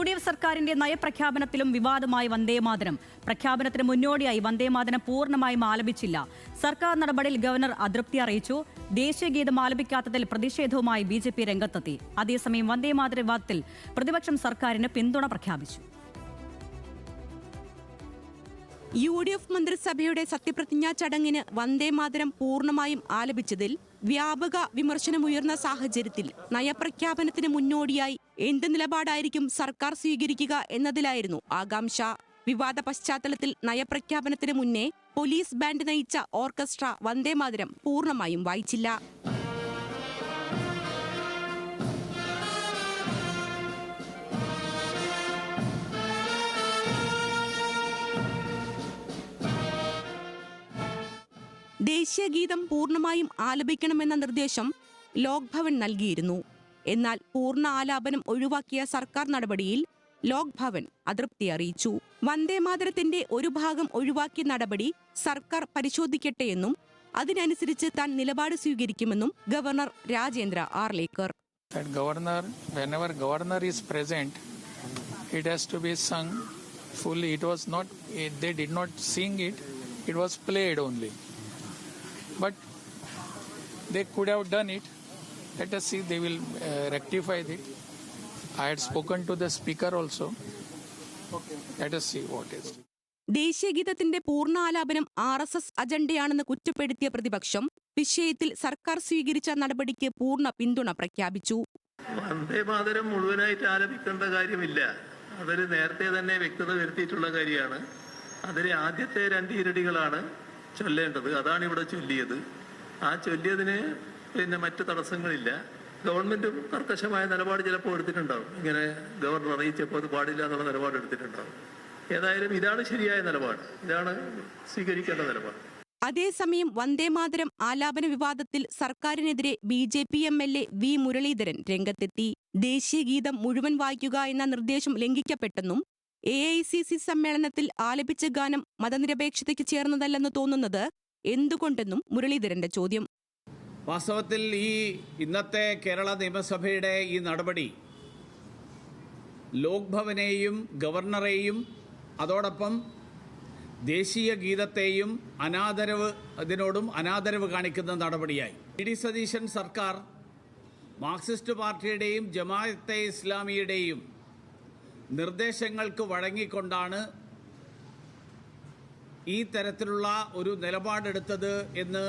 UDF സർക്കാരിന്റെ നയപ്രഖ്യാപനത്തിലും വിവാദമായി വന്ദേമാതരം. പ്രഖ്യാപനത്തിന് മുന്നോടിയായി വന്ദേമാതരം പൂർണ്ണമായും ആലപിച്ചില്ല. സർക്കാർ നടപടിയിൽ ഗവർണർ അതൃപ്തി അറിയിച്ചു. ദേശീയഗീതം ആലപിക്കാത്തതിൽ പ്രതിഷേധവുമായി ബിജെപി രംഗത്തെത്തി. അതേസമയം വന്ദേമാതര വിവാദത്തിൽ പ്രതിപക്ഷം സർക്കാരിന് പിന്തുണ പ്രഖ്യാപിച്ചു. UDF മന്ത്രിസഭയുടെ സത്യപ്രതിജ്ഞാ ചടങ്ങിന് വന്ദേമാതരം പൂർണ്ണമായും ആലപിച്ചതിൽ വ്യാപക വിമർശനമുയർന്ന സാഹചര്യത്തിൽ നയപ്രഖ്യാപനത്തിന് മുന്നോടിയായി എന്ത് നിലപാടായിരിക്കും സർക്കാർ സ്വീകരിക്കുക എന്നതിലായിരുന്നു ആകാംക്ഷ. വിവാദ പശ്ചാത്തലത്തിൽ നയപ്രഖ്യാപനത്തിന് മുന്നേ പോലീസ് ബാൻഡ് നയിച്ച ഓർക്കസ്ട്ര വന്ദേമാതരം പൂർണ്ണമായും വായിച്ചില്ല. ദേശീയഗീതം പൂർണ്ണമായും ആലപിക്കണമെന്ന നിർദ്ദേശം ലോക്ഭവൻ നൽകിയിരുന്നു. എന്നാൽ പൂർണ്ണ ആലാപനം ഒഴിവാക്കിയ സർക്കാർ നടപടിയിൽ ലോക്ഭവൻ അതൃപ്തി അറിയിച്ചു. വന്ദേമാതരത്തിന്റെ ഒരു ഭാഗം ഒഴിവാക്കിയ നടപടി സർക്കാർ പരിശോധിക്കട്ടെയെന്നും അതിനനുസരിച്ച് താൻ നിലപാട് സ്വീകരിക്കുമെന്നും governor Rajendra Arlekar. Whenever governor is present, it has to be sung fully. They did not sing it. It was played only. But they could have done it. Let us see, they will rectify it. I had spoken to the speaker also. Let us see what is. ദേശീയഗീതത്തിന്റെ പൂർണ്ണ ആലാപനം RSS അജണ്ടയാണെന്ന് കുറ്റപ്പെടുത്തിയ പ്രതിപക്ഷം വിഷയത്തിൽ സർക്കാർ സ്വീകരിച്ച നടപടിക്ക് പൂർണ്ണ പിന്തുണ പ്രഖ്യാപിച്ചു. വന്ദേമാതരം മുഴുവനായിട്ട് ആലപിക്കേണ്ട കാര്യമില്ല. അതൊരു നേരത്തെ തന്നെ വ്യക്തത വരുത്തിയിട്ടുള്ള കാര്യമാണ്. അതിലെ ആദ്യത്തെ 2 ഇരടികളാണ് ചൊല്ലേണ്ടത്. അതാണ് ഇവിടെ ചൊല്ലിയത്. ആ ചൊല്ലിയതിന് മറ്റു തടസ്സങ്ങളില്ല. ഗവൺമെന്റും കർക്കശമായ നിലപാട് ചിലപ്പോൾ എടുത്തിട്ടുണ്ടാവും. ഇങ്ങനെ ഗവർണർ അറിയിച്ചപ്പോൾ അത് പാടില്ല എന്നുള്ള നിലപാട് എടുത്തിട്ടുണ്ടാവും. ഏതായാലും ഇതാണ് ശരിയായ നിലപാട്. ഇതാണ് സ്വീകരിക്കേണ്ട നിലപാട്. അതേസമയം വന്ദേമാതരം ആലാപന വിവാദത്തിൽ സർക്കാരിനെതിരെ BJP MLA V മുരളീധരൻ രംഗത്തെത്തി. ദേശീയഗീതം മുഴുവൻ വായിക്കുക എന്ന നിർദ്ദേശം ലംഘിക്കപ്പെട്ടെന്നും AICC സമ്മേളനത്തിൽ ആലപിച്ച ഗാനം മതനിരപേക്ഷതയ്ക്ക് ചേർന്നതല്ലെന്ന് തോന്നുന്നത് എന്തുകൊണ്ടെന്നും മുരളീധരന്റെ ചോദ്യം. വാസ്തവത്തിൽ ഇന്നത്തെ കേരള നിയമസഭയുടെ ഈ നടപടി ലോക്ഭവനെയും ഗവർണറെയും അതോടൊപ്പം ദേശീയ ഗീതത്തെയും അനാദരവ് കാണിക്കുന്ന നടപടിയായി. D സതീശൻ സർക്കാർ മാർക്സിസ്റ്റ് പാർട്ടിയുടെയും ജമാഅത്തെ ഇസ്ലാമിയുടെയും നിർദ്ദേശങ്ങൾക്ക് വഴങ്ങിക്കൊണ്ടാണ് ഈ തരത്തിലുള്ള ഒരു നിലപാടെടുത്തത് എന്ന്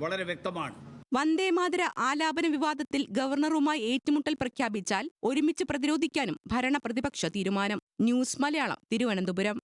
വളരെ വ്യക്തമാണ്. വന്ദേമാതര ആലാപന വിവാദത്തിൽ ഗവർണറുമായി ഏറ്റുമുട്ടൽ പ്രഖ്യാപിച്ചാൽ ഒരുമിച്ച് പ്രതിരോധിക്കാനും ഭരണ പ്രതിപക്ഷ തീരുമാനം. ന്യൂസ് മലയാളം, തിരുവനന്തപുരം.